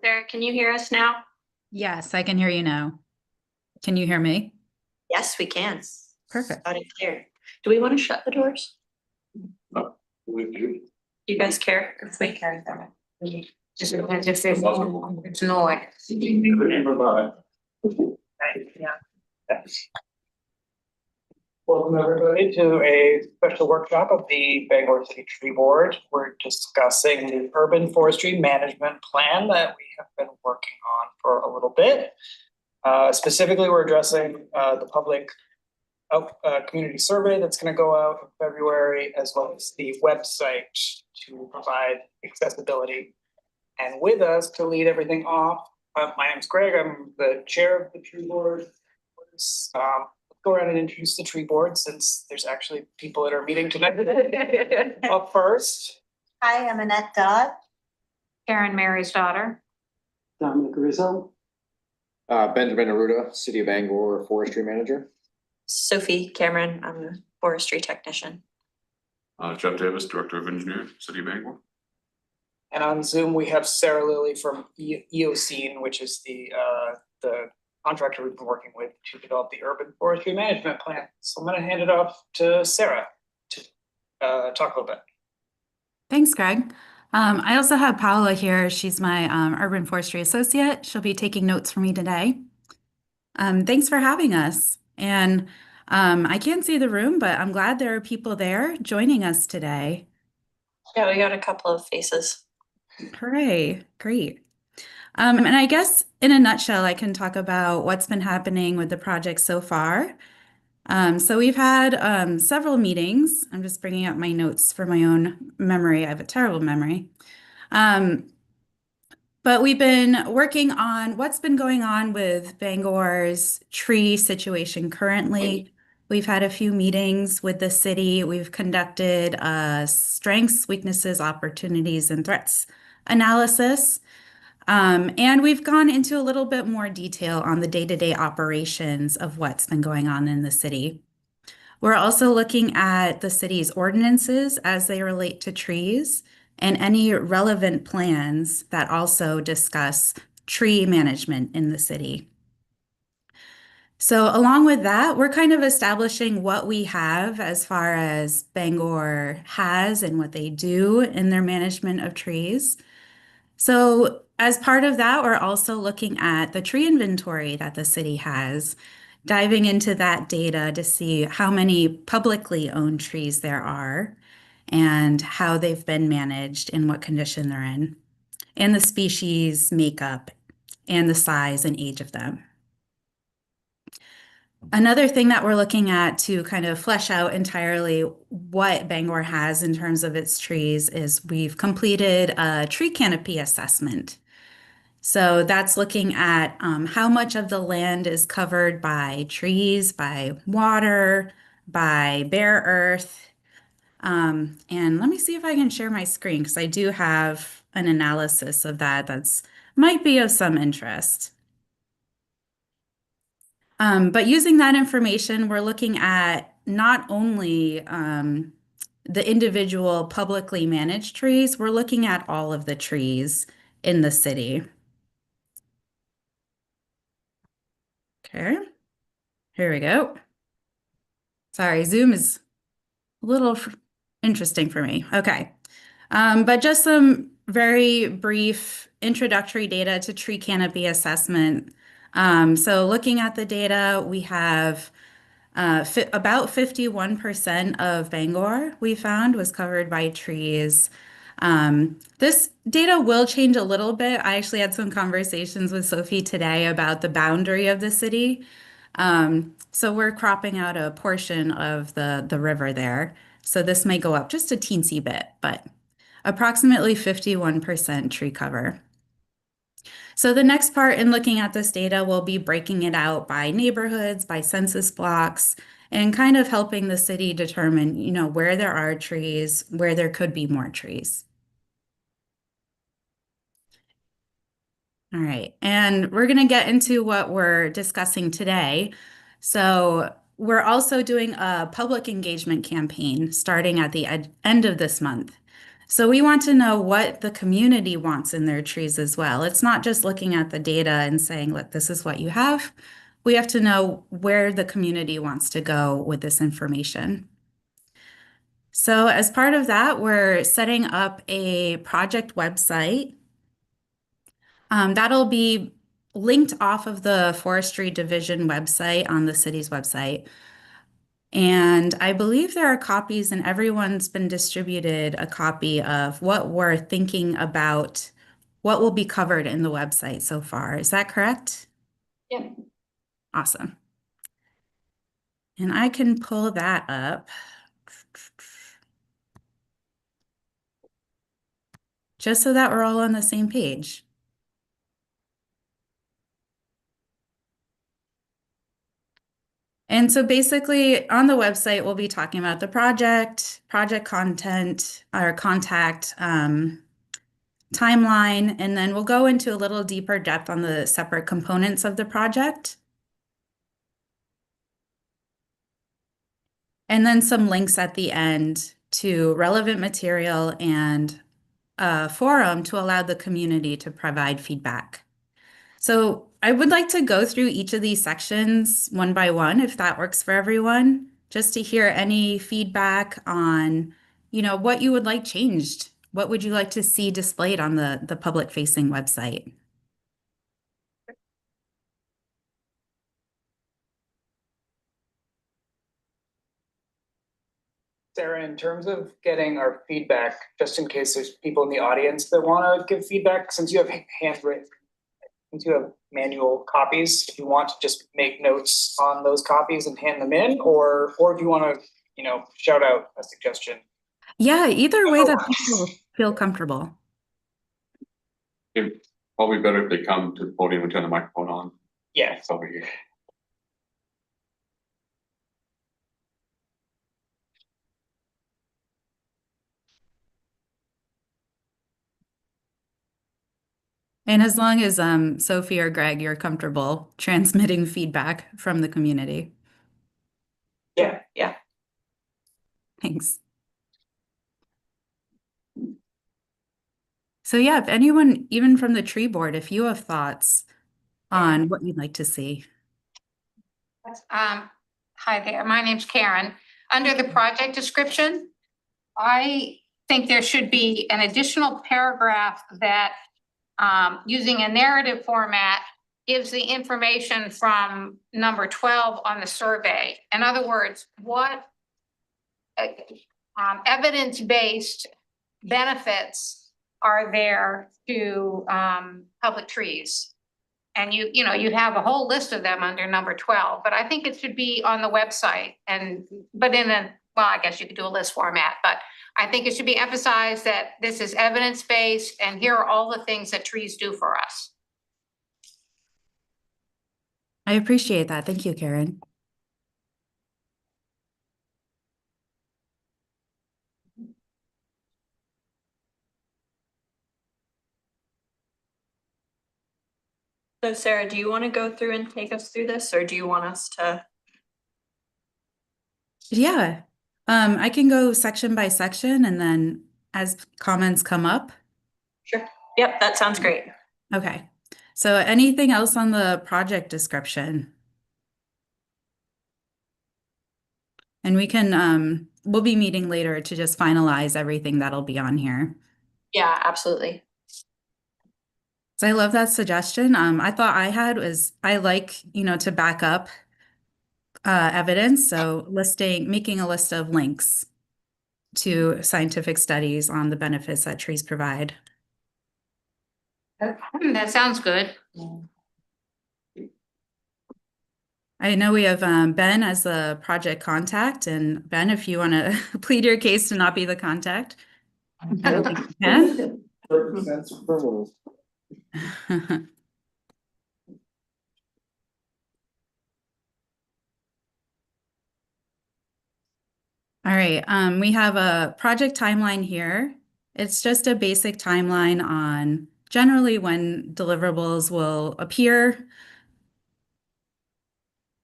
Sarah, can you hear us now? Yes, I can hear you now. Can you hear me? Yes, we can. Perfect. Loud and clear. Do we want to shut the doors? We do. You guys care if we carry them? Just depends if there's it's noise. Right, Yeah. Welcome everybody to a special workshop of the Bangor City Tree Board. We're discussing the urban forestry management plan that we have been working on for a little bit. Specifically, we're addressing the public community survey that's going to go out in February, as well as the website to provide accessibility. And with us to lead everything off, my name's Greg. I'm the chair of the Tree Board. Let's go around and introduce the Tree Board, since there's actually people at our meeting tonight. Up first. Hi, I'm Annette Dodd. Karen Mary's daughter. Dominic Rizzo. Benjamin Aruda, City of Bangor Forestry Manager. Sophie Cameron, I'm a forestry technician. Jeff Davis, Director of Engineering, City of Bangor. And on Zoom, we have Sarah Lilly from EOCene, which is the contractor we've been working with to develop the urban forestry management plan. So I'm going to hand it off to Sarah to talk a little bit. Thanks, Greg. I also have Paola here. She's my urban forestry associate. She'll be taking notes for me today. Thanks for having us. And I can't see the room, but I'm glad there are people there joining us today. Yeah, we got a couple of faces. Hooray, great. And I guess in a nutshell, I can talk about what's been happening with the project so far. So we've had several meetings. I'm just bringing up my notes for my own memory. I have a terrible memory. But we've been working on what's been going on with Bangor's tree situation currently. We've had a few meetings with the city. We've conducted a strengths, weaknesses, opportunities, and threats analysis. And we've gone into a little bit more detail on the day-to-day operations of what's been going on in the city. We're also looking at the city's ordinances as they relate to trees and any relevant plans that also discuss tree management in the city. So along with that, we're kind of establishing what we have as far as Bangor has and what they do in their management of trees. So as part of that, we're also looking at the tree inventory that the city has, diving into that data to see how many publicly owned trees there are and how they've been managed and what condition they're in, and the species makeup and the size and age of them. Another thing that we're looking at to kind of flesh out entirely what Bangor has in terms of its trees is we've completed a tree canopy assessment. So that's looking at how much of the land is covered by trees, by water, by bare earth. And let me see if I can share my screen, because I do have an analysis of that that's might be of some interest. But using that information, we're looking at not only the individual publicly managed trees, we're looking at all of the trees in the city. Okay, here we go. Sorry, Zoom is a little interesting for me. Okay, but just some very brief introductory data to tree canopy assessment. So looking at the data, we have about 51% of Bangor we found was covered by trees. This data will change a little bit. I actually had some conversations with Sophie today about the boundary of the city. So we're cropping out a portion of the river there. So this may go up just a teensy bit, but approximately 51% tree cover. So the next part in looking at this data will be breaking it out by neighborhoods, by census blocks, and kind of helping the city determine, where there are trees, where there could be more trees. All right, and we're going to get into what we're discussing today. So we're also doing a public engagement campaign starting at the end of this month. So we want to know what the community wants in their trees as well. It's not just looking at the data and saying, look, this is what you have. We have to know where the community wants to go with this information. So as part of that, we're setting up a project website. That'll be linked off of the Forestry Division website on the city's website. And I believe there are copies, and everyone's been distributed a copy of what we're thinking about what will be covered in the website so far. Is that correct? Yeah. Awesome. And I can pull that up. Just so that we're all on the same page. And so basically on the website, we'll be talking about the project content, our contact timeline, and then we'll go into a little deeper depth on the separate components of the project. And then some links at the end to relevant material and a forum to allow the community to provide feedback. So I would like to go through each of these sections one by one, if that works for everyone, just to hear any feedback on, what you would like changed. What would you like to see displayed on the public-facing website? Sarah, in terms of getting our feedback, just in case there's people in the audience that want to give feedback, since you have handwritten, since you have manual copies, if you want to just make notes on those copies and hand them in, or if you want to, shout out a suggestion. Yeah, either way that people feel comfortable. It'd probably better if they come to the podium and turn the microphone on. Yeah. It's over here. And as long as Sophie or Greg, you're comfortable transmitting feedback from the community. Yeah. Thanks. So yeah, if anyone, even from the tree board, if you have thoughts on what you'd like to see. Hi there, my name's Karen. Under the project description, I think there should be an additional paragraph that, using a narrative format, gives the information from number 12 on the survey. In other words, what evidence-based benefits are there to public trees? And you have a whole list of them under number 12, but I think it should be on the website but I guess you could do a list format, but I think it should be emphasized that this is evidence-based and here are all the things that trees do for us. I appreciate that. Thank you, Karen. So Sarah, do you want to go through and take us through this, or do you want us to? Yeah, I can go section by section and then as comments come up. Sure. Yep, that sounds great. Okay. So anything else on the project description? And we can, we'll be meeting later to just finalize everything that'll be on here. Yeah, absolutely. So I love that suggestion. I thought I had was I like, to back up evidence. So making a list of links to scientific studies on the benefits that trees provide. That sounds good. I know we have Ben as the project contact, and Ben, if you want to plead your case to not be the contact. I don't think you can. Perfect sense for rules. All right, we have a project timeline here. It's just a basic timeline on generally when deliverables will appear.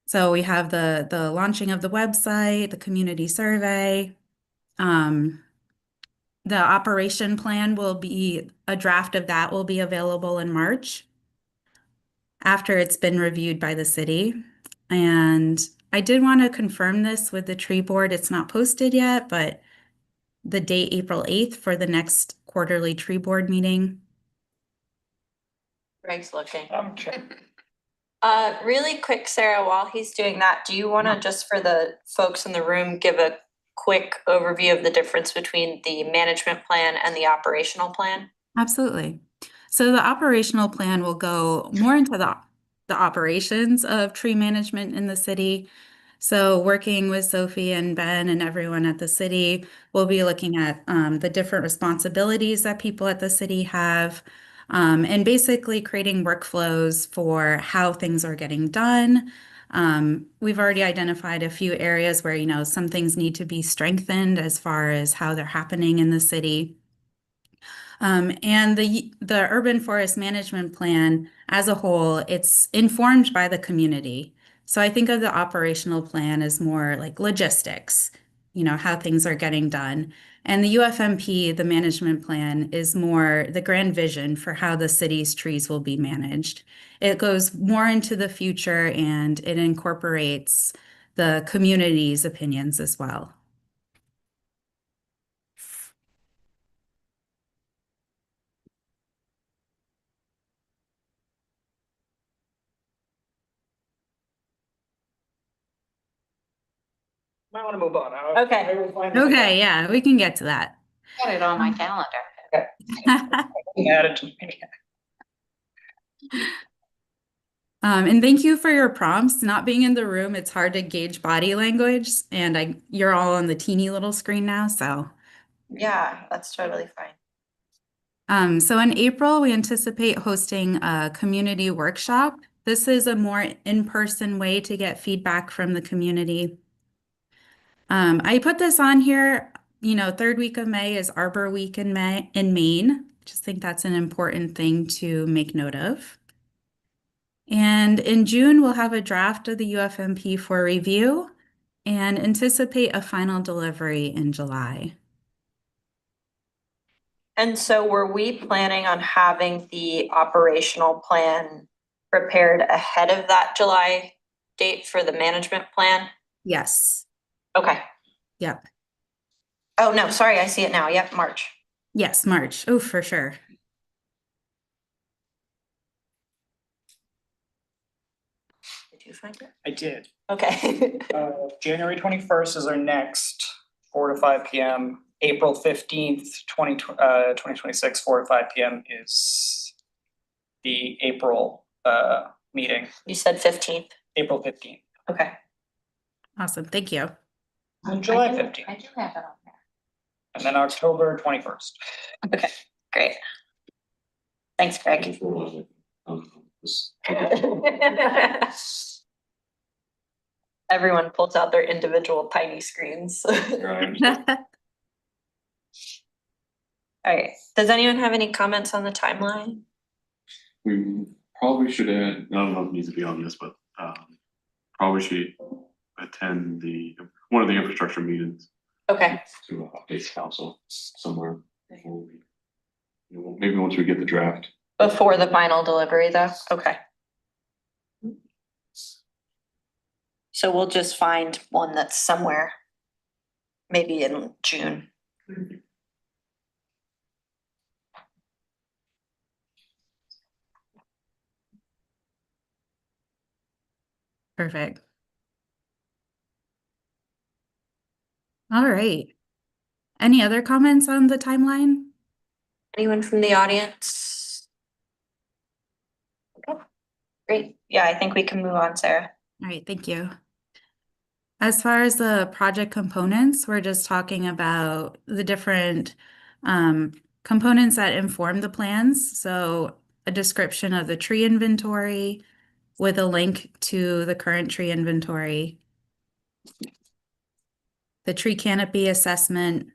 So we have the launching of the website, the community survey. The operation plan will be, a draft of that will be available in March after it's been reviewed by the city. And I did want to confirm this with the tree board. It's not posted yet, but the date April 8th for the next quarterly tree board meeting. Greg's looking. Sure. Really quick, Sarah, while he's doing that, do you wanna, just for the folks in the room, give a quick overview of the difference between the management plan and the operational plan? Absolutely. So the operational plan will go more into the operations of tree management in the city. So working with Sophie and Ben and everyone at the city, we'll be looking at the different responsibilities that people at the city have, and basically creating workflows for how things are getting done. We've already identified a few areas where, some things need to be strengthened as far as how they're happening in the city. And the urban forest management plan as a whole, it's informed by the community. So I think of the operational plan as more like logistics, how things are getting done. And the UFMP, the management plan, is more the grand vision for how the city's trees will be managed. It goes more into the future and it incorporates the community's opinions as well. Might want to move on. Okay. I will find it. Okay, yeah, we can get to that. Got it on my calendar. Add it to me. And thank you for your prompts. Not being in the room, it's hard to gauge body language, and you're all on the teeny little screen now, so. Yeah, that's totally fine. So in April, we anticipate hosting a community workshop. This is a more in-person way to get feedback from the community. I put this on here, third week of May is Arbor Week in Maine. Just think that's an important thing to make note of. And in June, we'll have a draft of the UFMP for review and anticipate a final delivery in July. And so were we planning on having the operational plan prepared ahead of that July date for the management plan? Yes. Okay. Yep. Oh, no, sorry, I see it now. Yep, March. Yes, March. Oh, for sure. Did you find it? I did. Okay. January 21st is our next 4 to 5 p.m. April 15th, 2026, 4 to 5 p.m. is the April meeting, You said 15th. April 15th. Okay. Awesome. Thank you. And July 15th, I do have it on there. and then October 21st. Okay, great. Thanks, Greg. Everyone pulls out their individual tiny screens. Right. All right, does anyone have any comments on the timeline? We probably should add, I don't know if it needs to be on this, but probably should attend one of the infrastructure meetings Okay, to update council somewhere. Maybe once we get the draft. before the final delivery though, okay. So we'll just find one that's somewhere, maybe in June. Perfect. All right. Any other comments on the timeline? Anyone from the audience? Okay, great. Yeah, I think we can move on, Sarah. All right, thank you. As far as the project components, we're just talking about the different components that inform the plans. So a description of the tree inventory with a link to the current tree inventory, the tree canopy assessment,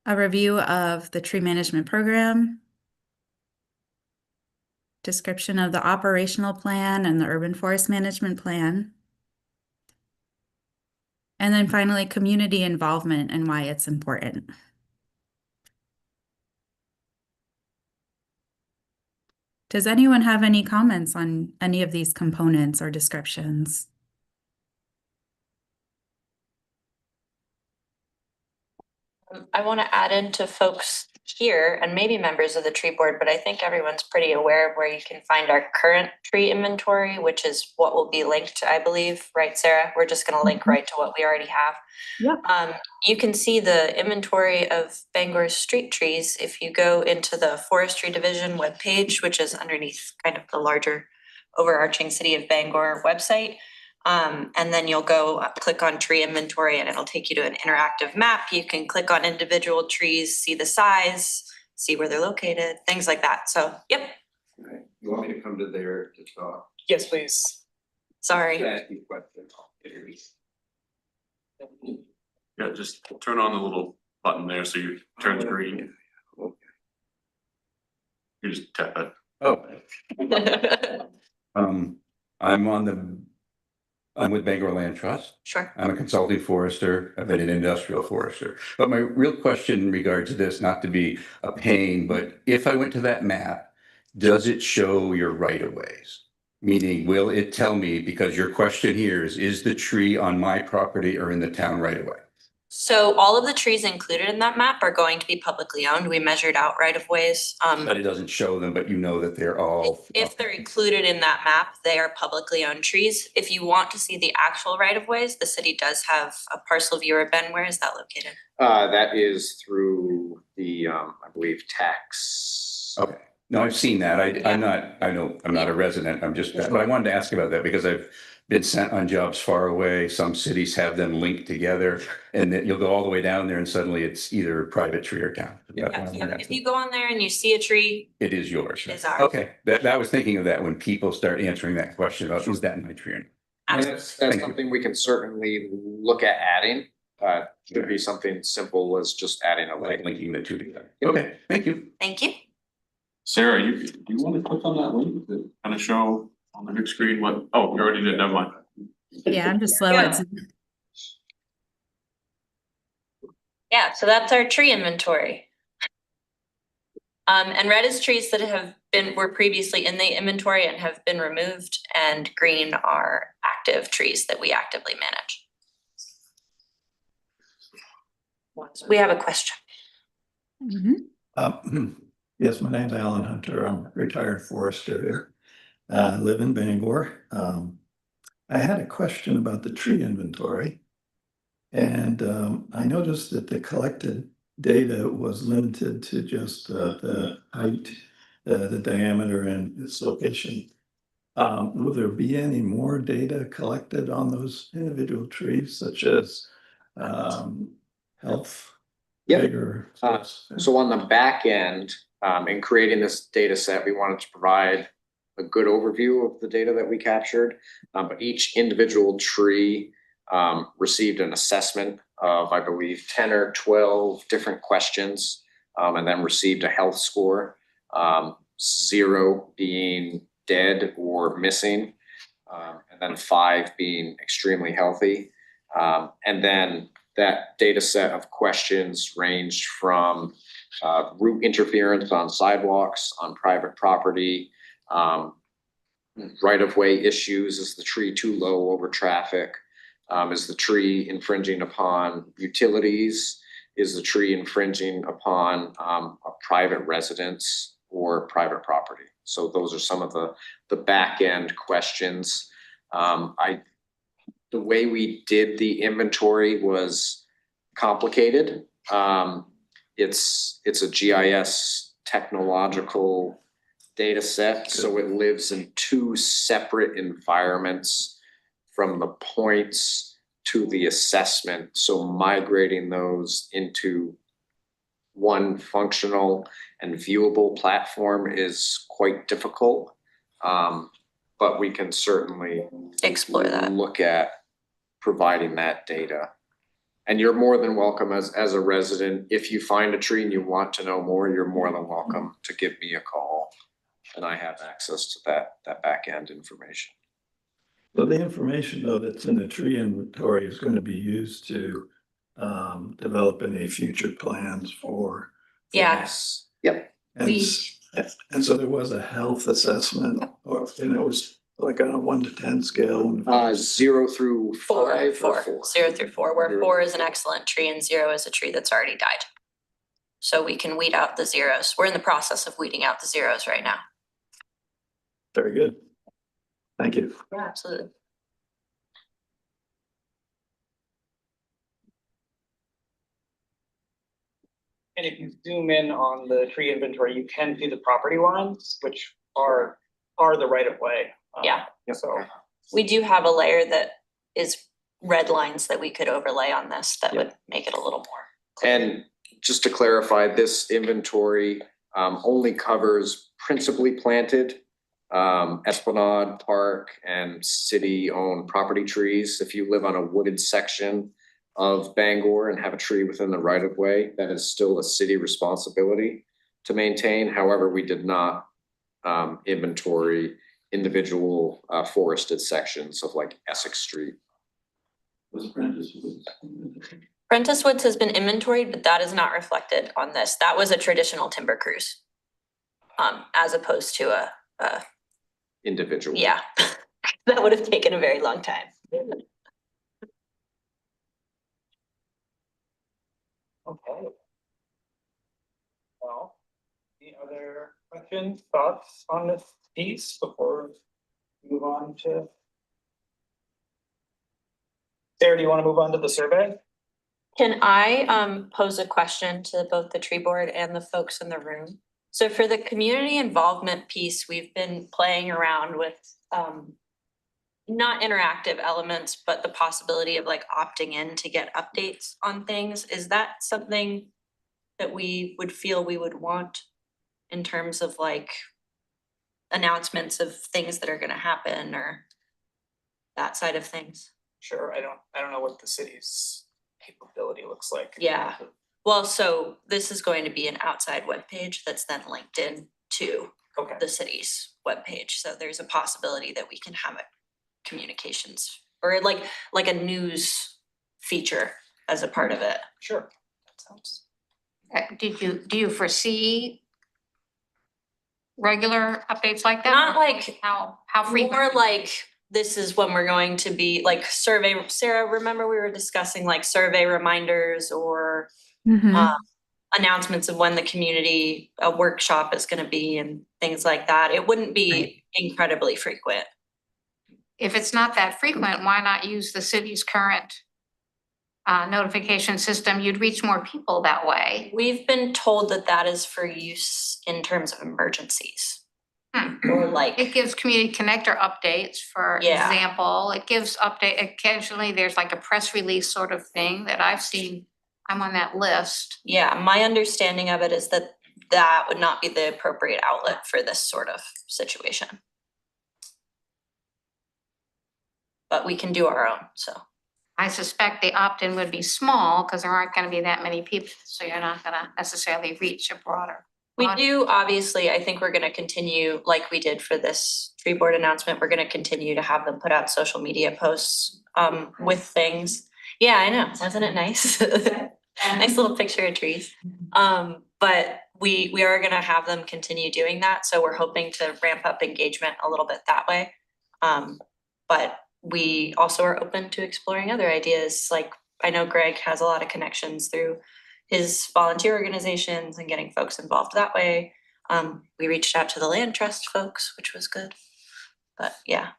a review of the tree management program, description of the operational plan and the urban forest management plan, And then finally, community involvement and why it's important. Does anyone have any comments on any of these components or descriptions? I want to add into folks here and maybe members of the tree board, but I think everyone's pretty aware of where you can find our current tree inventory, which is what will be linked, I believe, right, Sarah? We're just going to link right to what we already have. Yep. You can see the inventory of Bangor's street trees if you go into the Forestry Division webpage, which is underneath kind of the larger overarching City of Bangor website. And then you'll go click on tree inventory and it'll take you to an interactive map. You can click on individual trees, see the size, see where they're located, things like that. So, yep, Okay. You want me to come to there to talk? Yes, please. sorry. Ask you questions. Yeah, just turn on the little button there so you turn the green. You just tap it. Oh, I'm with Bangor Land Trust. Sure. I'm a consulting forester. I've been an industrial forester. But my real question in regard to this, not to be a pain, but if I went to that map, does it show your right of ways? Meaning, will it tell me, because your question here is the tree on my property or in the town right of way? So all of the trees included in that map are going to be publicly owned. We measured out right of ways. But it doesn't show them, but you know that they're all. If they're included in that map, they are publicly owned trees. If you want to see the actual right of ways, the city does have a parcel viewer. Ben, where is that located? That is through the, I believe, tax. Okay. No, I've seen that. I'm not a resident. I'm just, but I wanted to ask about that because I've been sent on jobs far away. Some cities have them linked together and then you'll go all the way down there and suddenly it's either a private tree or town. Yeah, if you go on there and you see a tree, It is yours. it is ours. Okay, that I was thinking of that when people start answering that question about, is that my tree? And Absolutely. that's Thank you. something we can certainly look at adding. Should be something simple as just adding a Like link. linking the two together. Okay, thank you. Thank you. Sarah, you want to click on that link to kind of show on the big screen what, oh, you already did, never mind. Yeah, I'm just slow. Yeah. Yeah, so that's our tree inventory. And red is trees that were previously in the inventory and have been removed, and green are active trees that we actively manage. We have a question. Mhm. Yes, my name's Alan Hunter. I'm a retired forester here. I live in Bangor. I had a question about the tree inventory. And I noticed that the collected data was limited to just the height, the diameter and its location. Will there be any more data collected on those individual trees such as health? Yep. Vigor? So on the back end, in creating this data set, we wanted to provide a good overview of the data that we captured. But each individual tree received an assessment of, I believe, 10 or 12 different questions, and then received a health score, 0 being dead or missing, and then 5 being extremely healthy. And then that data set of questions ranged from root interference on sidewalks, on private property, right-of-way issues. Is the tree too low over traffic? Is the tree infringing upon utilities? Is the tree infringing upon a private residence or private property? So those are some of the back end questions. The way we did the inventory was complicated. It's a GIS technological data set, so it lives in 2 separate environments from the points to the assessment. So migrating those into one functional and viewable platform is quite difficult. But we can certainly Explore that. look at providing that data. And you're more than welcome as a resident, if you find a tree and you want to know more, you're more than welcome to give me a call. And I have access to that back end information. So the information though that's in the tree inventory is going to be used to develop any future plans for. Yeah. Yes. Yep. And, and so there was a health assessment, or, and it was like on a 1 to 10 scale. 0 through 5 or 4. 0 through 4, where 0 4 is an excellent tree and 0 is a tree that's already died. So we can weed out the zeros. We're in the process of weeding out the zeros right now. Very good. Thank you. Yeah, absolutely. And if you zoom in on the tree inventory, you can see the property lines, which are the right of way. Yeah. So, We do have a layer that is red lines that we could overlay on this that would make it a little more. And just to clarify, this inventory only covers principally planted Esplanade Park and city-owned property trees. If you live on a wooded section of Bangor and have a tree within the right-of-way, that is still a city responsibility to maintain. However, we did not inventory individual forested sections of like Essex Street. Was Prentice Woods? Prentice Woods has been inventoried, but that is not reflected on this. That was a traditional timber cruise. As opposed to a Individual. yeah, that would have taken a very long time. okay. Well, any other questions, thoughts on this piece before we move on to? Sarah, do you want to move on to the survey? Can I pose a question to both the tree board and the folks in the room? So for the community involvement piece, we've been playing around with not interactive elements, but the possibility of like opting in to get updates on things. Is that something that we would feel we would want in terms of like announcements of things that are gonna happen or that side of things? Sure, I don't know what the city's capability looks like. Yeah. Well, so this is going to be an outside webpage that's then linked in to Okay, the city's webpage. So there's a possibility that we can have a communications or like a news feature as a part of it. sure. That sounds. Do you foresee regular updates like that? Not like How frequent? More like this is when we're going to be like survey. Sarah, remember we were discussing like survey reminders or announcements of when the community workshop is going to be and things like that. It wouldn't be incredibly frequent. If it's not that frequent, why not use the city's current notification system? You'd reach more people that way. We've been told that that is for use in terms of emergencies. Or like it gives community connector updates, for Yeah. example. It gives update occasionally. There's like a press release sort of thing that I've seen. I'm on that list. Yeah, my understanding of it is that that would not be the appropriate outlet for this sort of situation. But we can do our own, so. I suspect the opt-in would be small because there aren't going to be that many people, so you're not going to necessarily reach a broader. We do, obviously, I think we're gonna continue, like we did for this tree board announcement, we're gonna continue to have them put out social media posts with things. Yeah, I know, wasn't it nice? Nice little picture of trees. But we are gonna have them continue doing that, so we're hoping to ramp up engagement a little bit that way. But we also are open to exploring other ideas, like I know Greg has a lot of connections through his volunteer organizations and getting folks involved that way. We reached out to the land trust folks, which was good, but yeah.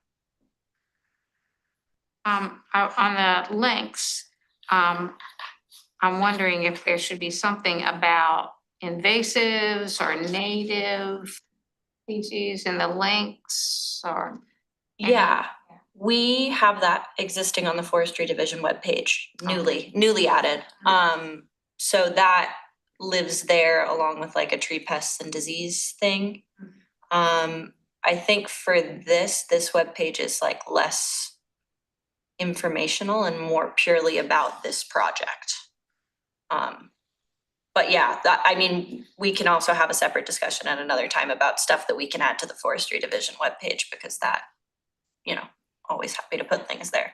On the links, I'm wondering if there should be something about invasives or native species in the links or. Yeah, we have that existing on the Forestry Division webpage, newly added. So that lives there along with like a tree pests and disease thing. I think for this webpage is like less informational and more purely about this project. But yeah, that, I mean, we can also have a separate discussion at another time about stuff that we can add to the Forestry Division webpage because that, you know, always happy to put things there.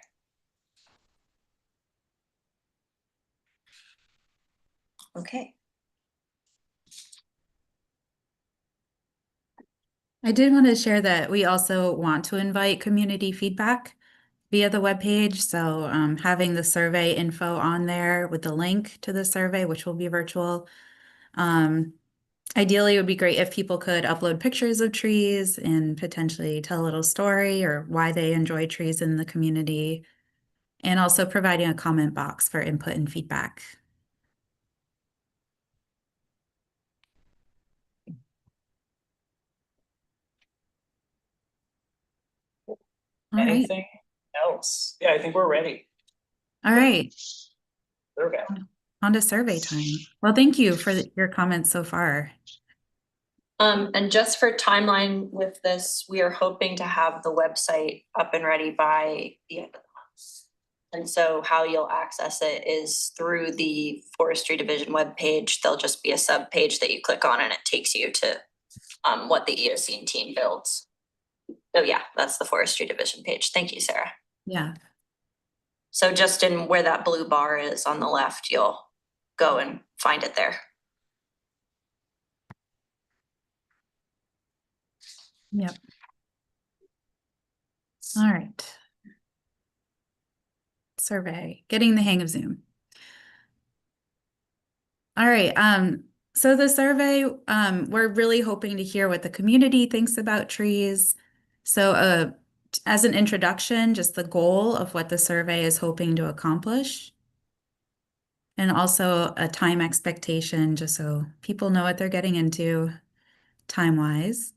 Okay. I did want to share that we also want to invite community feedback via the webpage. So having the survey info on there with the link to the survey, which will be virtual. Ideally, it would be great if people could upload pictures of trees and potentially tell a little story or why they enjoy trees in the community, and also providing a comment box for input and feedback. All right. Anything else? Yeah, I think we're ready. All right. Okay. On to survey time. Well, thank you for your comments so far. And just for timeline with this, we are hoping to have the website up and ready by the end of the month. And so how you'll access it is through the Forestry Division webpage. There'll just be a sub page that you click on and it takes you to what the EOC team builds. So yeah, that's the Forestry Division page. Thank you, Sarah. Yeah. So just in where that blue bar is on the left, you'll go and find it there. Yep. All right. Survey, getting the hang of Zoom. All right. So the survey, we're really hoping to hear what the community thinks about trees. So as an introduction, just the goal of what the survey is hoping to accomplish. And also a time expectation, just so people know what they're getting into time-wise.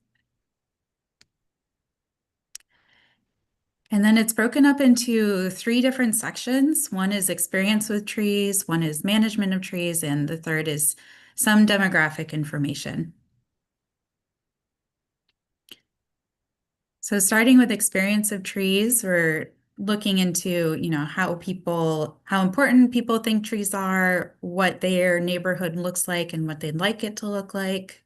And then it's broken up into 3 different sections. One is experience with trees, one is management of trees, and the third is some demographic information. So starting with experience of trees, we're looking into, how important people think trees are, what their neighborhood looks like, and what they'd like it to look like.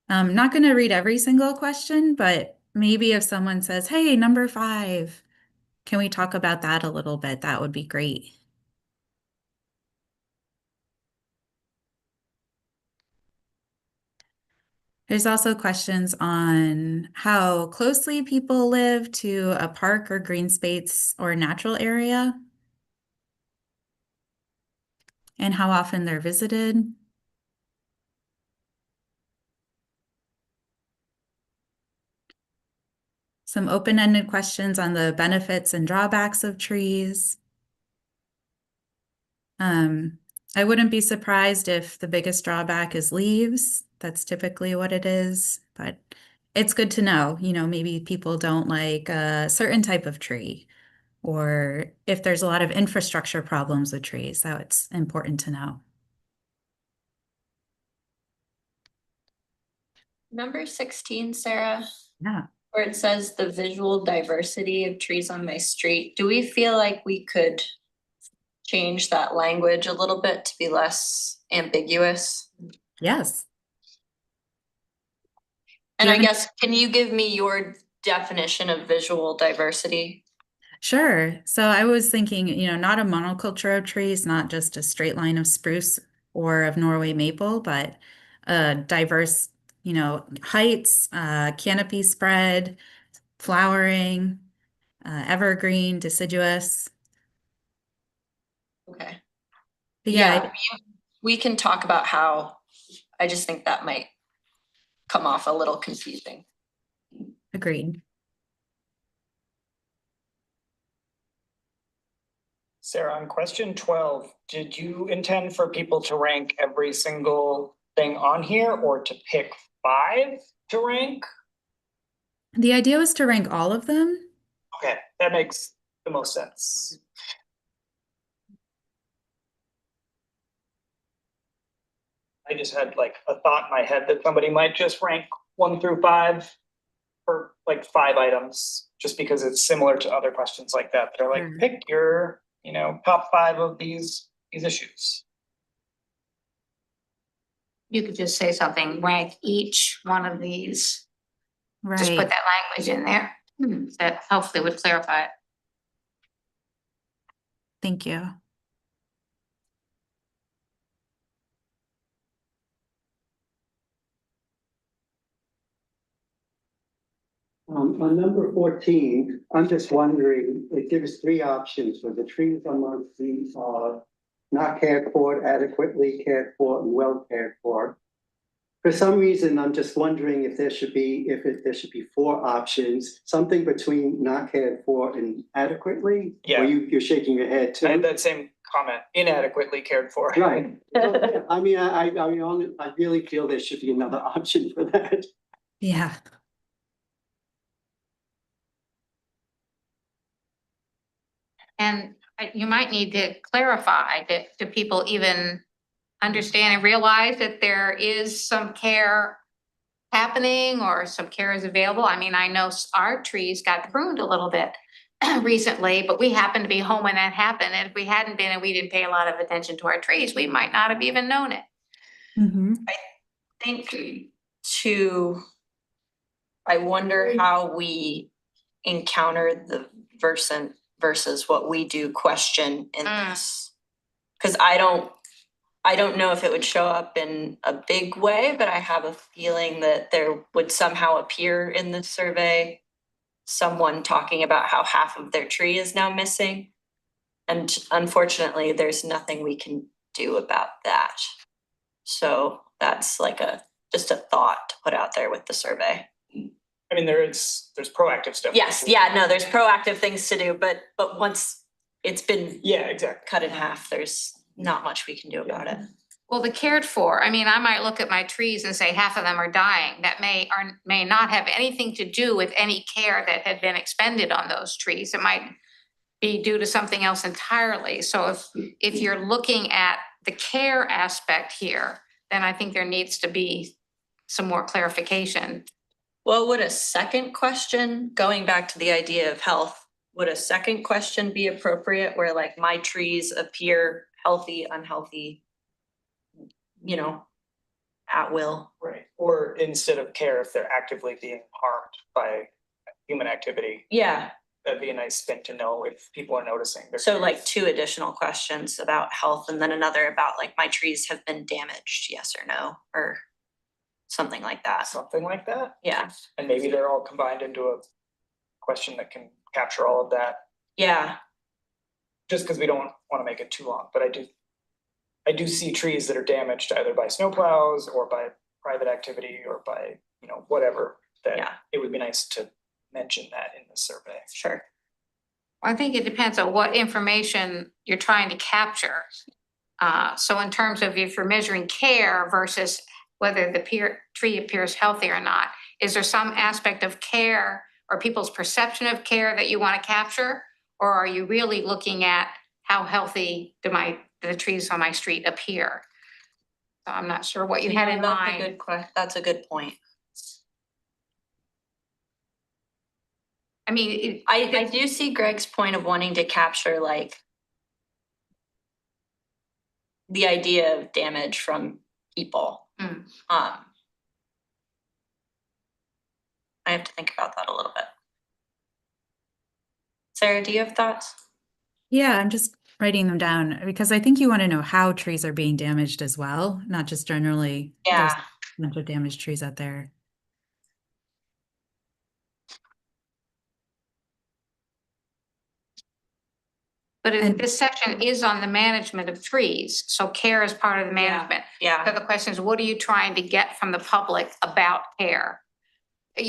I'm not going to read every single question, but maybe if someone says, hey, number 5, can we talk about that a little bit? That would be great. There's also questions on how closely people live to a park or green space or natural area, and how often they're visited. Some open-ended questions on the benefits and drawbacks of trees. I wouldn't be surprised if the biggest drawback is leaves. That's typically what it is, but it's good to know, maybe people don't like a certain type of tree, or if there's a lot of infrastructure problems with trees, so it's important to know. Number 16, Sarah. Yeah. Where it says the visual diversity of trees on my street. Do we feel like we could change that language a little bit to be less ambiguous? Yes. And I guess, can you give me your definition of visual diversity? Sure. So I was thinking, not a monoculture of trees, not just a straight line of spruce or of Norway maple, but diverse, heights, canopy spread, flowering, evergreen, deciduous. Okay. But yeah, we can talk about how, I just think that might come off a little confusing. Agreed. Sarah, on question 12, did you intend for people to rank every single thing on here or to pick 5 to rank? The idea was to rank all of them. Okay, that makes the most sense. I just had like a thought in my head that somebody might just rank 1 through 5 for like 5 items, just because it's similar to other questions like that. They're like, pick your, top 5 of these these issues. You could just say something, rank each one of these, just put Right. that language in there. That hopefully would clarify it. Thank you. On number 14, I'm just wondering, it gives three options for the trees amongst these are not cared for, adequately cared for, and well cared for. For some reason, I'm just wondering if there should be, there should be four options, something between not cared for and adequately? Yeah. Or you're shaking your head too? I had that same comment, inadequately cared for. Right. I mean, I really feel there should be another option for that. Yeah. And you might need to clarify that, do people even understand and realize that there is some care happening or some care is available? I mean, I know our trees got pruned a little bit recently, but we happened to be home when that happened. And if we hadn't been and we didn't pay a lot of attention to our trees, we might not have even known it. Mm-hmm. Think to, I wonder how we encounter the versus what we do question in this. Cause I don't know if it would show up in a big way, but I have a feeling that there would somehow appear in the survey someone talking about how half of their tree is now missing. And unfortunately, there's nothing we can do about that. So that's like just a thought to put out there with the survey. I mean, there's proactive stuff. Yes, yeah, no, there's proactive things to do, but once it's been Yeah, exactly. cut in half, there's not much we can do about it. Well, the cared for, I mean, I might look at my trees and say half of them are dying. That may not have anything to do with any care that had been expended on those trees. It might be due to something else entirely. So if you're looking at the care aspect here, then I think there needs to be some more clarification. Well, would a second question, going back to the idea of health, would a second question be appropriate where like my trees appear healthy, unhealthy, you know, at will? Right. Or instead of care, if they're actively being harmed by human activity, Yeah, that'd be a nice thing to know if people are noticing. their so like trees. 2 additional questions about health and then another about like my trees have been damaged, yes or no, or something like that. Something like that. Yeah, And maybe they're all combined into a question that can capture all of that, yeah, just because we don't want to make it too long. But I do see trees that are damaged either by snowplows or by private activity or by, whatever, that Yeah. it would be nice to mention that in the survey. sure. I think it depends on what information you're trying to capture. So in terms of if you're measuring care versus whether the tree appears healthy or not, is there some aspect of care or people's perception of care that you want to capture? Or are you really looking at how healthy do the trees on my street appear? So I'm not sure what you had in mind. That's a good point. I mean, I do see Greg's point of wanting to capture like the idea of damage from people. Mm. I have to think about that a little bit. Sarah, do you have thoughts? Yeah, I'm just writing them down because I think you want to know how trees are being damaged as well, not just generally. Yeah. There's a bunch of damaged trees out there. but And- this section is on the management of trees, so care is part of the management. So Yeah, the question is, what are you trying to get from the public about care?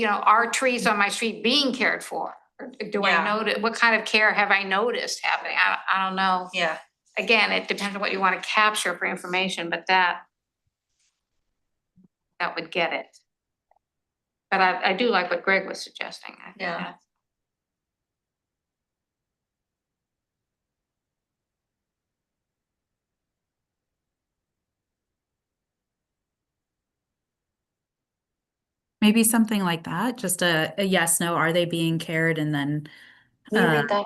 Are trees on my street being cared for? Or do I Yeah. notice, what kind of care have I noticed happening? I don't know. yeah, Again, it depends on what you want to capture for information, but that would get it. But I do like what Greg was suggesting. I think Yeah. that's- Maybe something like that, just a yes, no, are they being cared? And then Can you read that?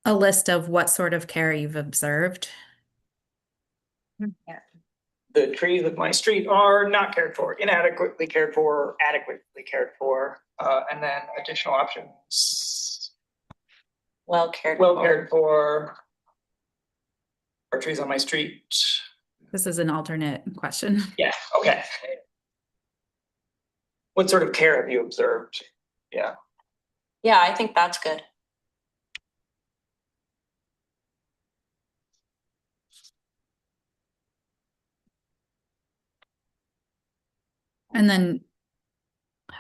a list of what sort of care you've observed. The trees of my street are not cared for, inadequately cared for, adequately cared for, and then additional options. Well cared Well for. cared for. Are trees on my street? This is an alternate question. Yeah, okay. What sort of care have you observed? Yeah, Yeah, I think that's good. And then,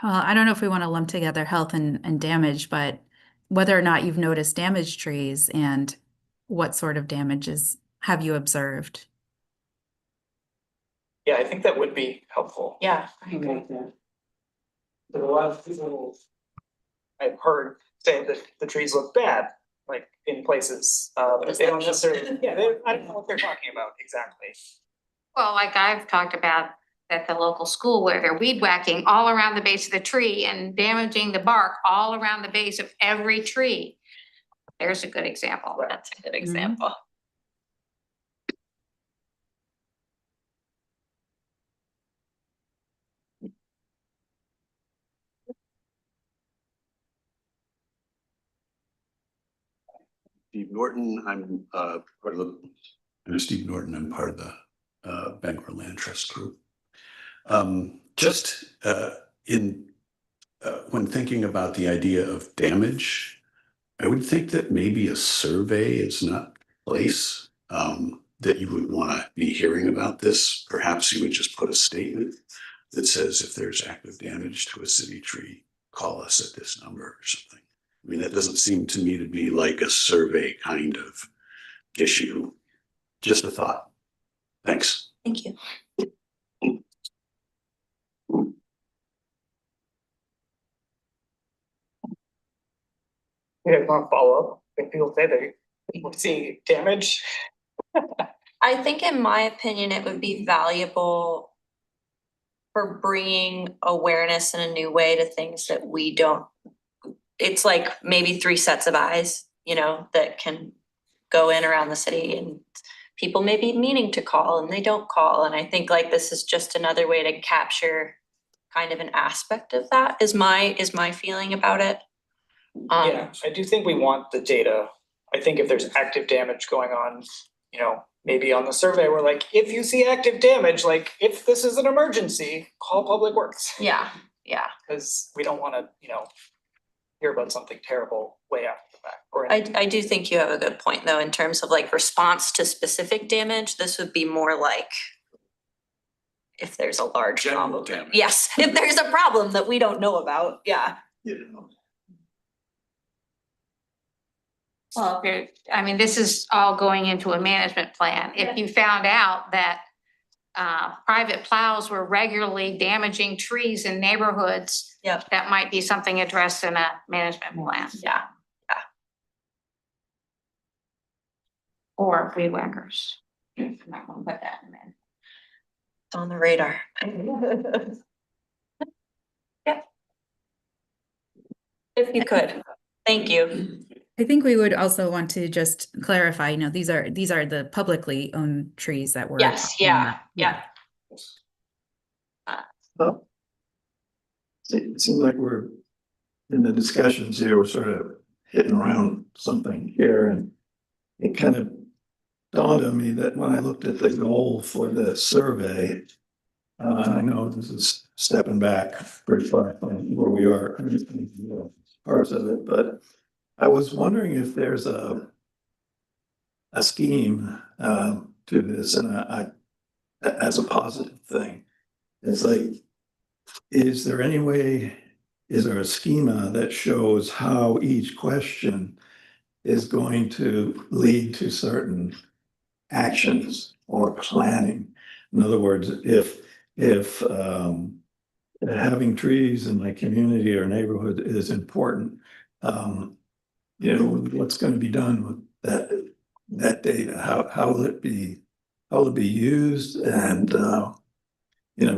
I don't know if we want to lump together health and damage, but whether or not you've noticed damaged trees and what sort of damages have you observed? yeah, I think that would be helpful. Yeah. I like that. But a lot of people I've heard say that the trees look bad, like in places, but they don't necessarily, yeah, I don't know what they're talking about exactly. Well, like I've talked about at the local school where they're weed whacking all around the base of the tree and damaging the bark all around the base of every tree. There's a good example. That's a good example. Steve Norton, I'm Steve Norton, I'm part of the Bangor Land Trust Group. When thinking about the idea of damage, I would think that maybe a survey is not the place that you would want to be hearing about this. Perhaps you would just put a statement that says if there's active damage to a city tree, call us at this number or something. I mean, that doesn't seem to me to be like a survey kind of issue. Just a thought. Thanks. Thank you. You guys want to follow up? If people say they see damage, I think in my opinion, it would be valuable for bringing awareness in a new way to things that we don't. It's like maybe 3 sets of eyes, you know, that can go in around the city, and people may be meaning to call and they don't call. And I think like this is just another way to capture kind of an aspect of that is my feeling about it. yeah, I do think we want the data. I think if there's active damage going on, you know, maybe on the survey, we're like, if you see active damage, like if this is an emergency, call Public Works. Yeah, yeah. Because we don't want to, you know, hear about something terrible way after the fact. Or I do think you have a good point though, in terms of like response to specific damage. This would be more like if there's a large General problem. damage. Yes, if there's a problem that we don't know about, yeah. You know. Well, I mean, this is all going into a management plan. If you found out that private plows were regularly damaging trees in neighborhoods, Yep. that might be something addressed in a management plan. Yeah. Or weed whackers. I'm not gonna put that in there. It's on the radar. Yeah. If you could, thank you. I think we would also want to just clarify, you know, these are the publicly owned trees that we're. Yes, talking yeah, about. yeah. Well, it seems like we're in the discussions here, we're sort of hitting around something here, and it kind of dawned on me that when I looked at the goal for the survey, I know this is stepping back pretty far from where we are, you know, parts of it, but I was wondering if there's a scheme to this, and I as a positive thing. It's like, is there a schema that shows how each question is going to lead to certain actions or planning? In other words, if having trees in my community or neighborhood is important, you know, what's going to be done with that data? How will it be used? And you know,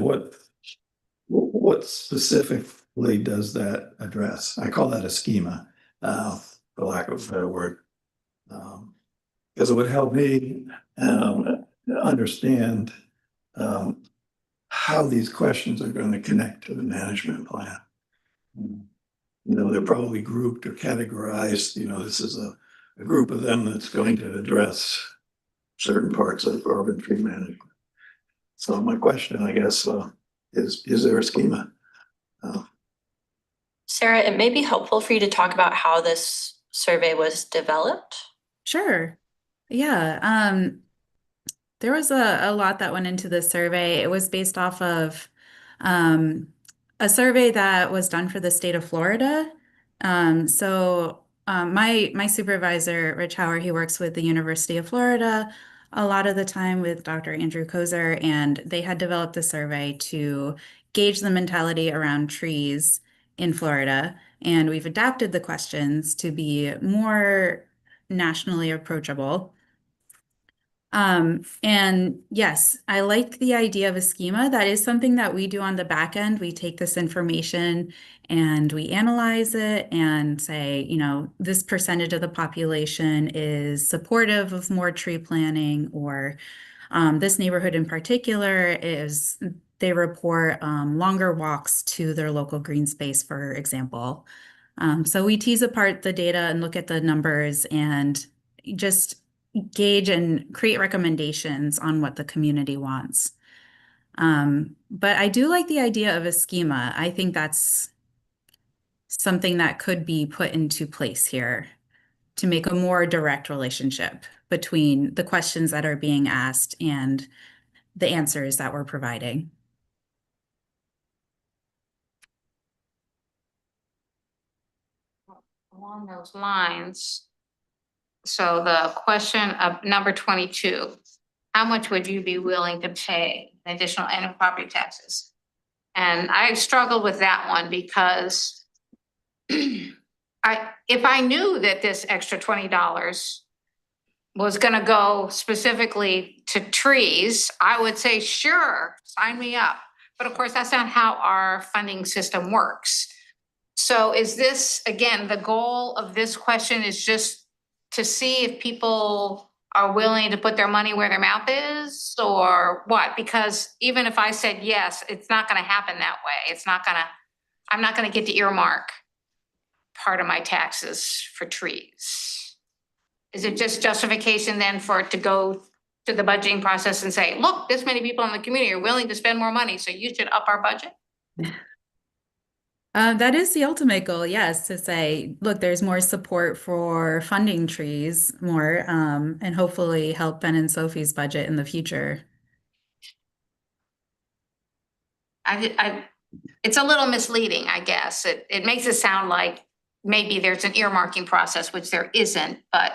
what specifically does that address? I call that a schema, for lack of a better word. Because it would help me, understand how these questions are going to connect to the management plan. You know, they're probably grouped or categorized, you know, this is a group of them that's going to address certain parts of urban tree management. So my question, I guess, is there a schema? Sarah, it may be helpful for you to talk about how this survey was developed. Sure. Yeah. There was a lot that went into the survey. It was based off of a survey that was done for the state of Florida. My supervisor, Rich Howard, he works with the University of Florida a lot of the time with Dr. Andrew Kozer, and they had developed a survey to gauge the mentality around trees in Florida. And we've adapted the questions to be more nationally approachable. And yes, I like the idea of a schema. That is something that we do on the back end. We take this information and we analyze it and say, you know, this percentage of the population is supportive of more tree planting, or this neighborhood in particular is, they report longer walks to their local green space, for example. So we tease apart the data and look at the numbers and just gauge and create recommendations on what the community wants. But I do like the idea of a schema. I think that's something that could be put into place here to make a more direct relationship between the questions that are being asked and the answers that we're providing. Along those lines, so the question of number 22, how much would you be willing to pay in additional annual property taxes? And I struggled with that one because if I knew that this extra $20 was gonna go specifically to trees, I would say, sure, sign me up. But of course, that's not how our funding system works. So is this, again, the goal of this question is just to see if people are willing to put their money where their mouth is, or what? Because even if I said yes, it's not gonna happen that way. I'm not gonna get to earmark part of my taxes for trees. Is it just justification then for it to go to the budgeting process and say, look, this many people in the community are willing to spend more money, so you should up our budget? That is the ultimate goal, yes, to say, look, there's more support for funding trees more, and hopefully help Ben and Sophie's budget in the future. It's a little misleading, I guess. It makes it sound like maybe there's an earmarking process, which there isn't, but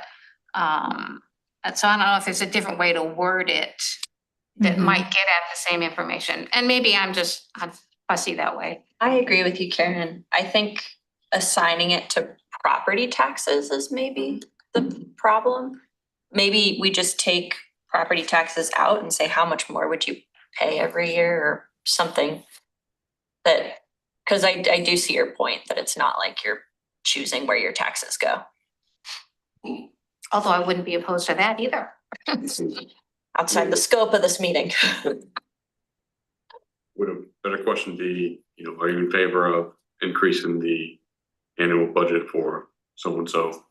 and so I don't know if there's a different way to word it that might get at the same information. And maybe I'm fussy that way. I agree with you, Karen. I think assigning it to property taxes is maybe the problem. Maybe we just take property taxes out and say, how much more would you pay every year or something? That, because I do see your point that it's not like you're choosing where your taxes go. Although I wouldn't be opposed to that either. Outside the scope of this meeting. Would a better question be, you know, are you in favor of increasing the annual budget for so-and-so?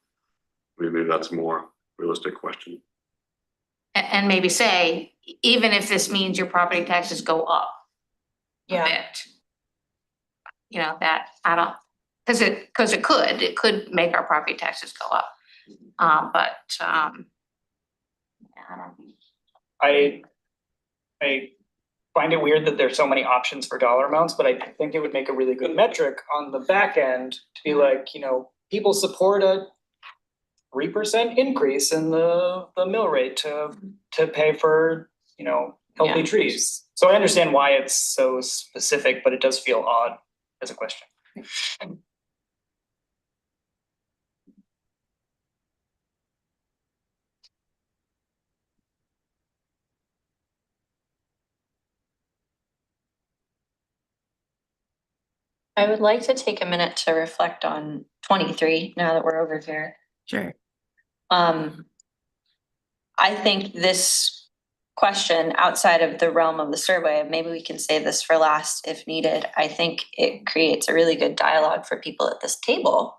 Maybe that's a more realistic question. And maybe say, even if this means your property taxes go up a bit. You know, that, I don't, because it could make our property taxes go up. But I don't know. I find it weird that there's so many options for dollar amounts, but I think it would make a really good metric on the back end to be like, you know, people support a 3% increase in the mill rate to pay for, you know, healthy trees. So I understand why it's so specific, but it does feel odd as a question. I would like to take a minute to reflect on 23 now that we're over here. Sure. I think this question outside of the realm of the survey, maybe we can save this for last if needed. I think it creates a really good dialogue for people at this table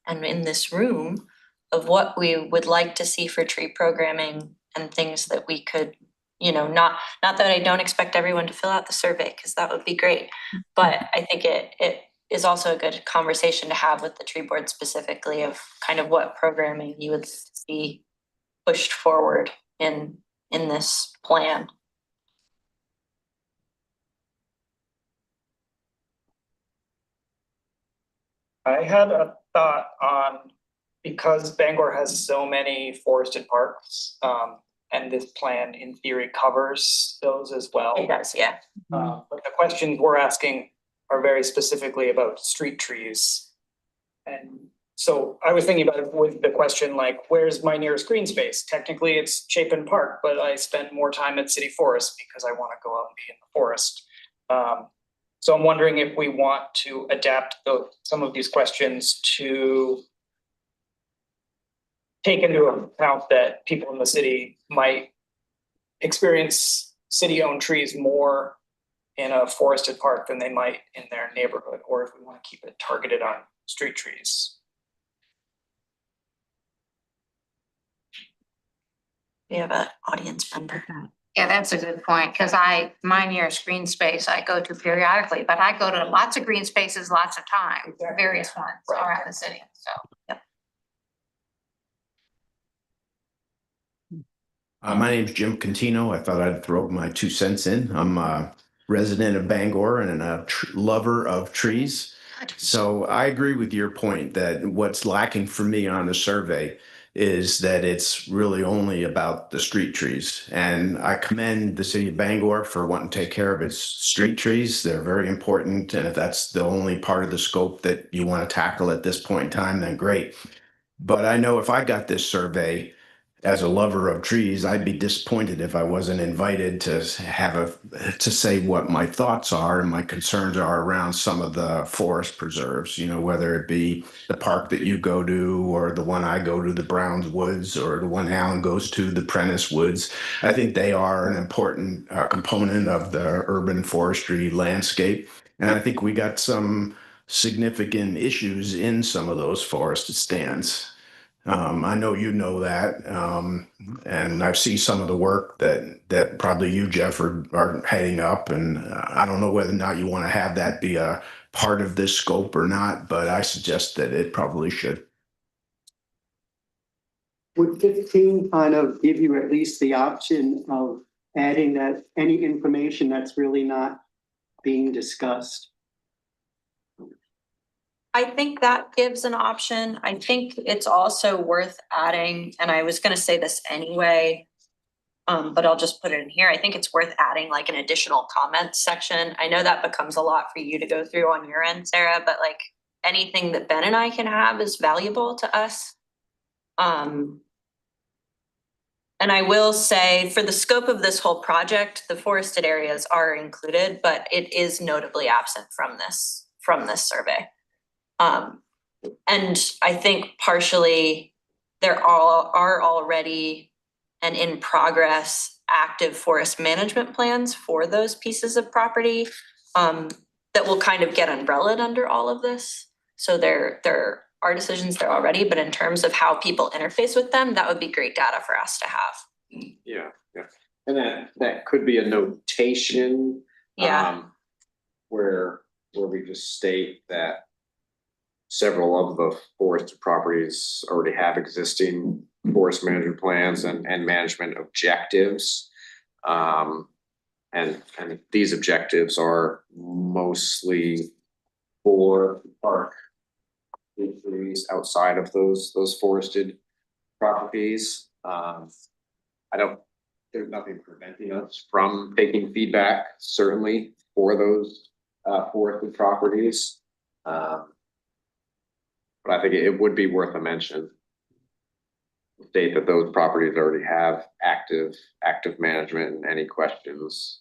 and in this room of what we would like to see for tree programming and things that we could, not that I don't expect everyone to fill out the survey, because that would be great. But I think it is also a good conversation to have with the tree board specifically of kind of what programming you would see pushed forward in this plan. I had a thought on, because Bangor has so many forested parks, and this plan in theory covers those as well. It does, yeah. But the questions we're asking are very specifically about street trees. And so I was thinking about it with the question like, where's my nearest green space? Technically, it's Chapin Park, but I spend more time at City Forest because I want to go out and be in the forest. So I'm wondering if we want to adapt some of these questions to take into account that people in the city might experience city-owned trees more in a forested park than they might in their neighborhood, or if we want to keep it targeted on street trees. We have an audience member. Yeah, that's a good point, because my nearest green space I go to periodically, but I go to lots of green spaces, lots of time, Exactly. various ones around the city, so. Yep. My name's Jim Contino. I thought I'd throw my 2 cents in. I'm a resident of Bangor and a lover of trees. So I agree with your point that what's lacking for me on the survey is that it's really only about the street trees. And I commend the city of Bangor for wanting to take care of its street trees. They're very important. And if that's the only part of the scope that you want to tackle at this point in time, then great. But I know if I got this survey as a lover of trees, I'd be disappointed if I wasn't invited to to say what my thoughts are and my concerns are around some of the forest preserves, whether it be the park that you go to or the one I go to, the Browns Woods, or the one Alan goes to, the Prentice Woods. I think they are an important component of the urban forestry landscape. And I think we got some significant issues in some of those forested stands. I know you know that, and I've seen some of the work that probably you, Jeff, are heading up, and I don't know whether or not you want to have that be a part of this scope or not, but I suggest that it probably should. Would 15 kind of give you at least the option of adding that any information that's really not being discussed? I think that gives an option. I think it's also worth adding, and I was gonna say this anyway, but I'll just put it in here. I think it's worth adding like an additional comments section. I know that becomes a lot for you to go through on your end, Sarah, but like anything that Ben and I can have is valuable to us. And I will say, for the scope of this whole project, the forested areas are included, but it is notably absent from this survey. And I think partially there are already and in progress active forest management plans for those pieces of property that will kind of get umbrellaed under all of this. So there are decisions there already, but in terms of how people interface with them, that would be great data for us to have. Yeah. And that could be a notation. Yeah. Where we just state that several of the forested properties already have existing forest management plans and management objectives. And these objectives are mostly for park trees outside of those forested properties. There's nothing preventing us from taking feedback, certainly, for those forested properties. But I think it would be worth a mention. State that those properties already have active management, and any questions.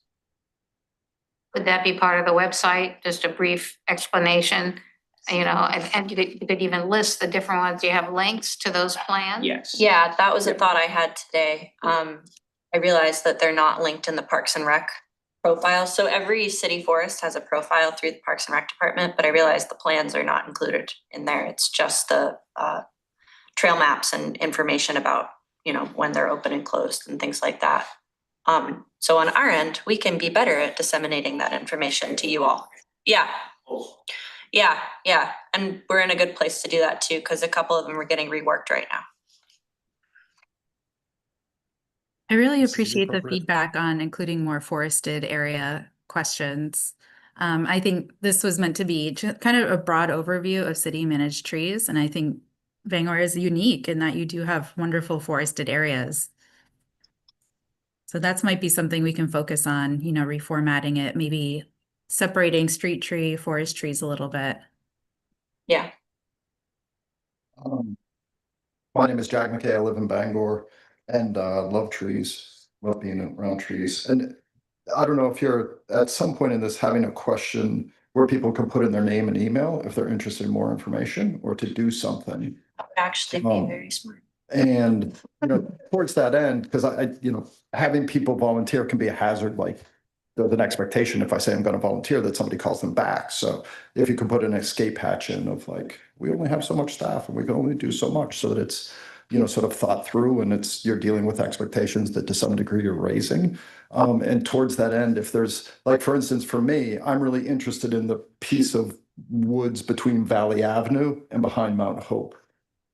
Would that be part of the website? Just a brief explanation, and you could even list the different ones. Do you have links to those plans? Yes. Yeah, that was a thought I had today. I realized that they're not linked in the Parks and Rec profile. So every city forest has a profile through the Parks and Rec department, but I realized the plans are not included in there. It's just the trail maps and information about, you know, when they're open and closed and things like that. So on our end, we can be better at disseminating that information to you all. Yeah. Yeah. And we're in a good place to do that too, because a couple of them are getting reworked right now. I really This is appreciate the appropriate. feedback on including more forested area questions. I think this was meant to be kind of a broad overview of city managed trees. And I think Bangor is unique in that you do have wonderful forested areas. So that's might be something we can focus on, you know, reformatting it, maybe separating street tree, forest trees a little bit. Yeah. My name is Jack McKay. I live in Bangor and love trees, love being around trees. And I don't know if you're at some point in this having a question where people can put in their name and email if they're interested in more information or to do something. Actually be very smart. And, you know, towards that end, because you know, having people volunteer can be a hazard, like there's an expectation if I say I'm going to volunteer that somebody calls them back. So if you can put an escape hatch in of like, we only have so much staff and we can only do so much so that it's, you know, sort of thought through and it's, you're dealing with expectations that to some degree you're raising. And towards that end, if there's like, for instance, for me, I'm really interested in the piece of woods between Valley Avenue and behind Mount Hope.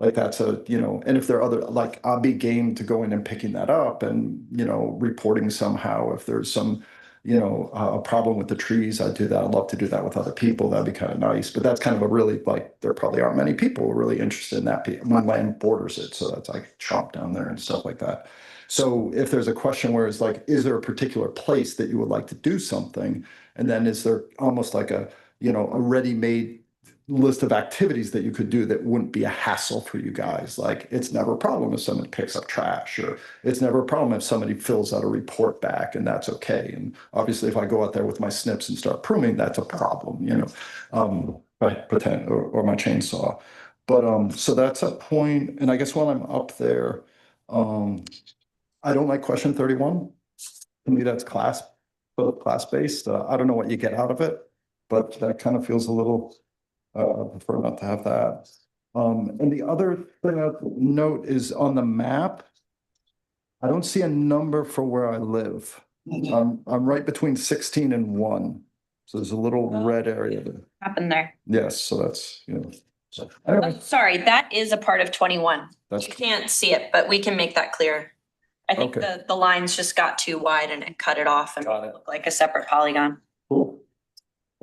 Like that's a, you know, and if there are other, like I'll be game to go in and picking that up and, you know, reporting somehow if there's some, you know, a problem with the trees, I'd do that. I'd love to do that with other people. That'd be kind of nice. But that's kind of a really, like, there probably aren't many people really interested in that. My land borders it. So that's like chomp down there and stuff like that. So if there's a question where it's like, is there a particular place that you would like to do something? And then is there almost like a, you know, a ready-made list of activities that you could do that wouldn't be a hassle for you guys? Like it's never a problem if somebody picks up trash, or it's never a problem if somebody fills out a report back, and that's okay. And obviously if I go out there with my snips and start pruning, that's a problem, you know, pretend or my chainsaw. But so that's a point. And I guess while I'm up there, I don't like question 31. To me, that's class-based. I don't know what you get out of it, but that kind of feels a little prefer not to have that. And the other thing I'd note is on the map, I don't see a number for where I live. I'm right between 16 and 1. So there's a little red area there. Happened there. Yes, so that's, you know. So Oh, anyway, sorry, that is a part of 21. that's You can't see it, but we can make that clear. I think Okay. the lines just got too wide and it cut it off and Got it. looked like a separate polygon. cool.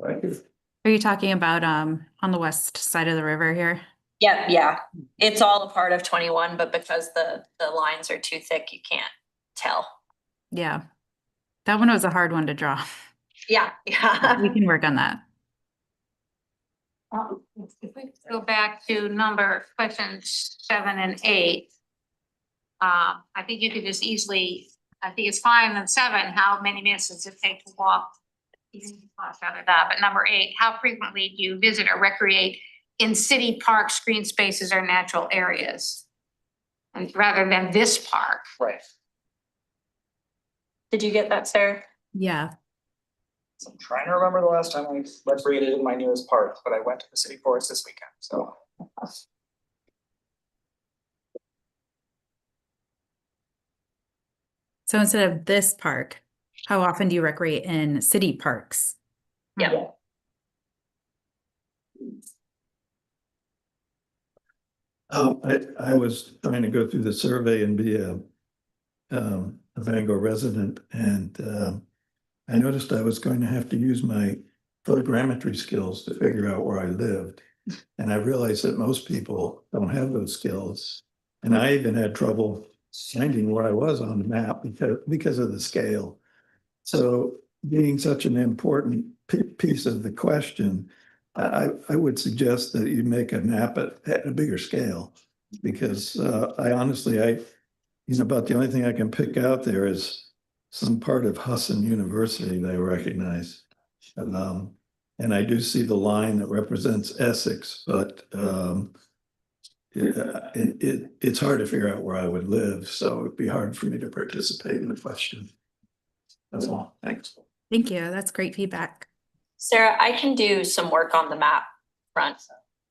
Thank you. Are you talking about on the west side of the river here? Yeah. It's all a part of 21, but because the lines are too thick, you can't tell. Yeah. That one was a hard one to draw. Yeah. We can work on that. If we go back to questions 7 and 8. I think you could just easily, I think it's fine on 7, how many minutes does it take to walk? You can cross out of that, but number 8, how frequently do you visit or recreate in city parks, green spaces, or natural areas? And rather than this park. Right. Did you get that, Sarah? Yeah. So I'm trying to remember the last time I recreated in my newest park, but I went to the city forest this weekend, so. So instead of this park, how often do you recreate in city parks? Yeah. I was trying to go through the survey and be a Bangor resident, and I noticed I was going to have to use my photogrammetry skills to figure out where I lived. And I realized that most people don't have those skills. And I even had trouble finding where I was on the map because of the scale. So being such an important piece of the question, I would suggest that you make a map at a bigger scale, because I honestly, about the only thing I can pick out there is some part of Husson University that I recognize. And I do see the line that represents Essex, but it's hard to figure out where I would live, so it'd be hard for me to participate in the question. That's all. Thanks. Thank you. That's great feedback. Sarah, I can do some work on the map front.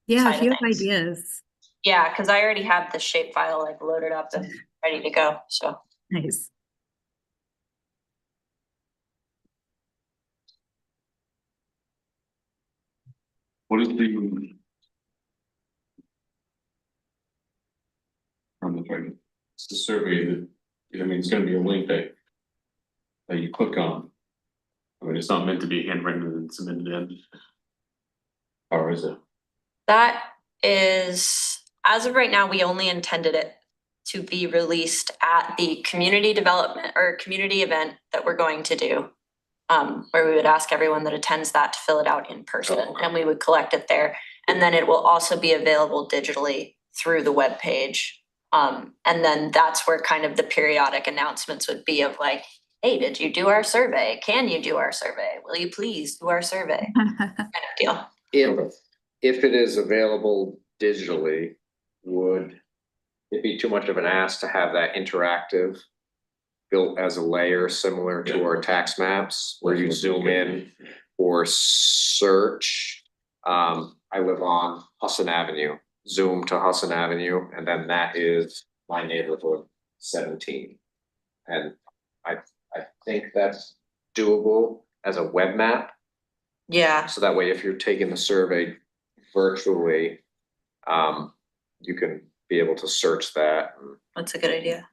Yeah, Side if of you have things. ideas. Yeah, because I already have the shape file like loaded up and ready to go, so. Nice. What is the? From the target, it's the survey that, I mean, it's gonna be a link that you click on. I mean, it's not meant to be handwritten and submitted in. Or is it? That is, as of right now, we only intended it to be released at the community development or community event that we're going to do. Where we would ask everyone that attends that to fill it out in person, and we would collect it there. And then it will also be available digitally through the webpage. And then that's where kind of the periodic announcements would be of like, hey, did you do our survey? Can you do our survey? Will you please do our survey? Kind of deal. If it is available digitally, would it be too much of an ask to have that interactive built as a layer similar to our tax maps where you zoom in or search? I live on Husson Avenue, zoom to Husson Avenue, and then that is my neighborhood 17. And I think that's doable as a web map. Yeah, So that way, if you're taking the survey virtually, you can be able to search that. that's a good idea.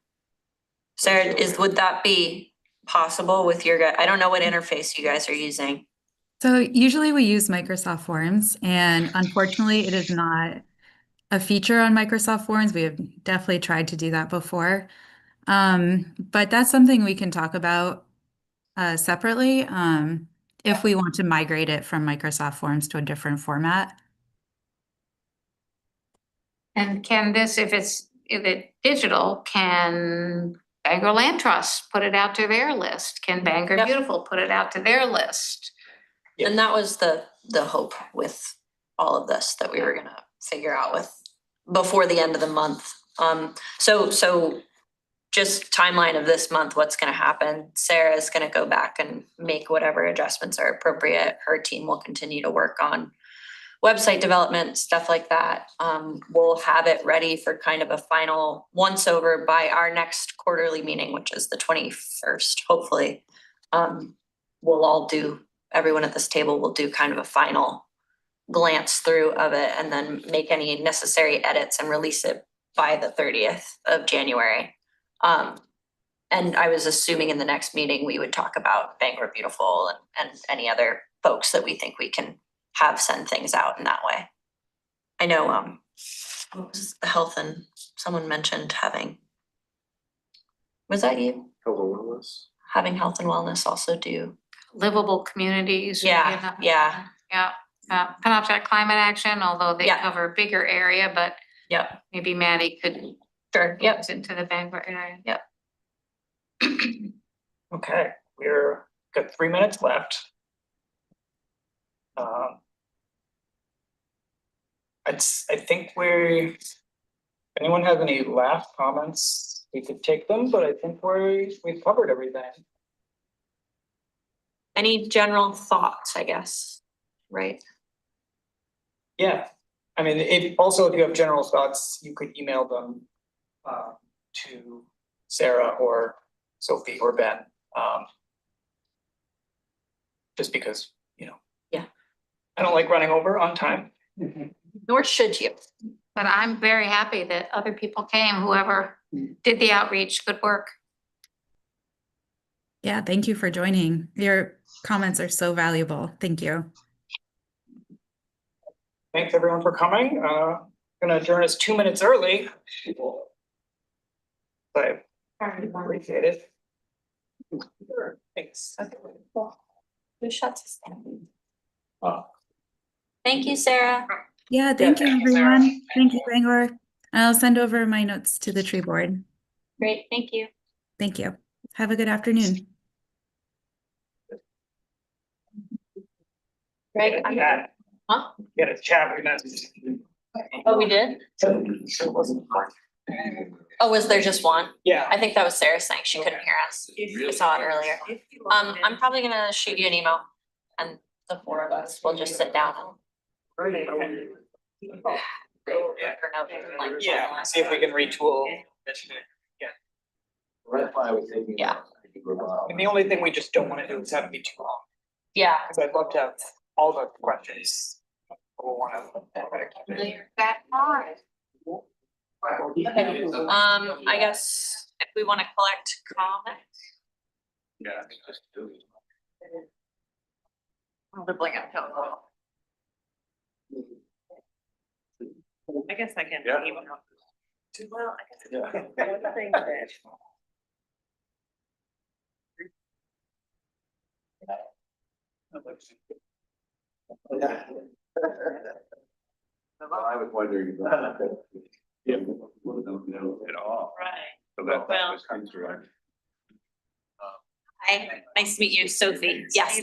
Sarah, would that be possible with your guy? I don't know what interface you guys are using. So usually we use Microsoft Forms, and unfortunately it is not a feature on Microsoft Forms. We have definitely tried to do that before. But that's something we can talk about separately if we want to migrate it from Microsoft Forms to a different format. And can this, if it's digital, can Bangor Land Trust put it out to their list? Can Bangor Yep. Beautiful put it out to their list? And that was the hope with all of this that we were gonna figure out with before the end of the month. So just timeline of this month, what's gonna happen? Sarah's gonna go back and make whatever adjustments are appropriate. Her team will continue to work on website development, stuff like that. We'll have it ready for kind of a final once over by our next quarterly meeting, which is the 21st, hopefully. We'll all do, everyone at this table will do kind of a final glance through of it and then make any necessary edits and release it by the 30th of January. And I was assuming in the next meeting, we would talk about Bangor Beautiful and any other folks that we think we can have send things out in that way. I know, what was the health and someone mentioned having, was that you? Hello, Willis. Having health and wellness also do. Livable communities. Yeah, yeah. Yeah, Penobscot Climate Action, although they Yeah. cover a bigger area, but Yep, maybe Maddie could sure, yep. focus into the Bangor area. Yep. Okay, we're got 3 minutes left. I think anyone have any last comments, we could take them, but I think we've covered everything. Any general thoughts, I guess, right? Yeah, I mean, if you have general thoughts, you could email them to Sarah or Sophie or Ben. Just because, Yeah. I don't like running over on time. Nor should you. But I'm very happy that other people came, whoever did the outreach, good work. Yeah, thank you for joining. Your comments are so valuable. Thank you. Thanks everyone for coming. Gonna adjourn us 2 minutes early. I appreciate it. Sure, thanks. Who shuts us down? Thank you, Sarah. Yeah, thank you, thank you, Sarah. everyone. Thank you, Bangor. I'll send over my notes to the tree board. Great, thank you. Thank you. Have a good afternoon. Greg, Yeah. huh? Get a chat, we're not. Oh, we did? Oh, was there just one? Yeah. I think that was Sarah saying she couldn't hear us. I saw it earlier. I'm probably gonna shoot you an email and the four of us will just sit down and. Yeah, see if we can retool. That's why I was thinking. Yeah. And the only thing we just don't wanna do is have it be too long, Yeah, cause I'd love to have all the questions. We'll wanna. That hard. I guess if we wanna collect comments. Yeah. To bring up total. I guess I can. Yeah. Well, I guess. One thing that. I was wondering. Yeah. At all. Right. So that Well- was comes through. Hi, nice to meet you, Sophie. Yes.